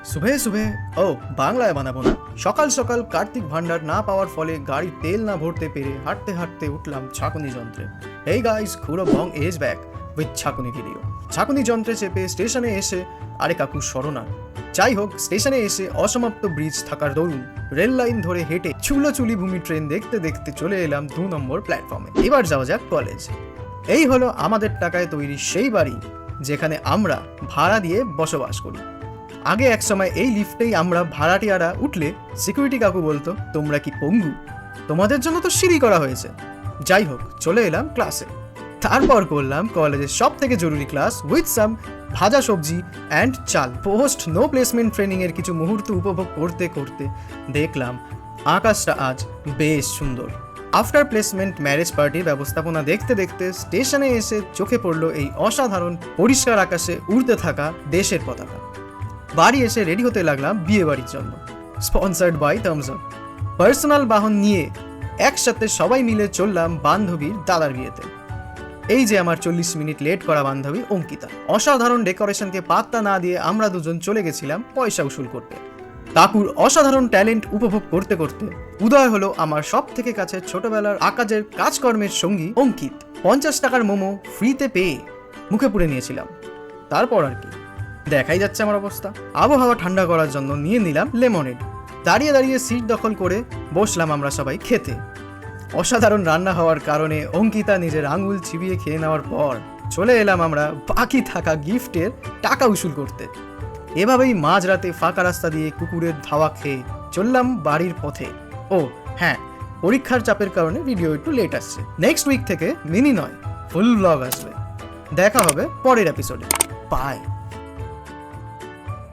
সুবে সুবে ও বাংলায় বানাবো না। সকাল সকাল কার্তিক ভান্ডার না পাওয়ার ফলে গাড়ির তেল না ভরতে পেরে হাঁটতে হাঁটতে উঠলাম ছাকুনি যন্ত্রে। এই গাইস, খুড়ো বং এজ ব্যাক উইথ ছাকুনি ভিডিও। ছাকুনি যন্ত্রে চেপে স্টেশনে এসে আরে কাকু সরোনা। যাই হোক, স্টেশনে এসে অসমাপ্ত ব্রিজ থাকার দরুন রেল লাইন ধরে হেঁটে চুলি ভূমি ট্রেন দেখতে দেখতে চলে এলাম 2 নম্বর প্ল্যাটফর্মে। এবার যাওয়া যাক কলেজ। এই হলো আমাদের টাকায় তৈরি সেই বাড়ি যেখানে আমরা ভাড়া দিয়ে বসবাস করি। আগে এক সময় এই লিফটেই আমরা ভাড়াটিয়ারা উঠলে সিকিউরিটি কাকু বলতো, তোমরা কি পঙ্গু? তোমাদের জন্য তো সিঁড়ি করা হয়েছে। যাই হোক, চলে এলাম ক্লাসে। তারপর করলাম কলেজের সব থেকে জরুরি ক্লাস উইথ সাম ভাজা সবজি অ্যান্ড চাল। পোস্ট নো প্লেসমেন্ট ট্রেনিং এর কিছু মুহূর্ত উপভোগ করতে করতে দেখলাম আকাশটা আজ বেশ সুন্দর। আফটার প্লেসমেন্ট ম্যারেজ পার্টির ব্যবস্থাপনা দেখতে দেখতে স্টেশনে এসে চোখে পড়লো এই অসাধারণ পরিষ্কার আকাশে উড়তে থাকা দেশের পতাকা। বাড়ি এসে রেডি হতে লাগলাম বিয়ে বাড়ির জন্য। Sponsored by Thums Up. Personal বাহন নিয়ে একসাথে সবাই মিলে চললাম বান্ধবীর দাদার বিয়েতে। এই যে আমার 40 মিনিট লেট করা বান্ধবী অঙ্কিতা। অসাধারণ ডেকোরেশনকে পাত্তা না দিয়ে আমরা দুজন চলে গেছিলাম পয়সা উসুল করতে। কাকুর অসাধারণ ট্যালেন্ট উপভোগ করতে করতে উদয় হলো আমার সব থেকে কাছের ছোটবেলার আকাজের কাজকর্মের সঙ্গী অঙ্কিত। 50 টাকার মোমো ফ্রিতে পেয়ে মুখে পুড়ে নিয়েছিলাম। তারপর আর কি, দেখাই যাচ্ছে আমার অবস্থা। আবহাওয়া ঠান্ডা করার জন্য নিয়ে নিলাম লেমনেড। দাঁড়িয়ে দাঁড়িয়ে সিট দখল করে বসলাম আমরা সবাই খেতে। অসাধারণ রান্না হওয়ার কারণে অঙ্কিতা নিজের আঙুল চিবিয়ে খেয়ে নেওয়ার পর চলে এলাম আমরা বাকি থাকা গিফটের টাকা উসুল করতে। এভাবেই মাঝরাতে ফাঁকা রাস্তা দিয়ে কুকুরের ধাওয়া খেয়ে চললাম বাড়ির পথে। ও হ্যাঁ, পরীক্ষার চাপের কারণে ভিডিও একটু লেট আসছে। নেক্সট উইক থেকে মিনি নয়, ফুল ব্লগ আসবে। দেখা হবে পরের এপিসোডে। বাই।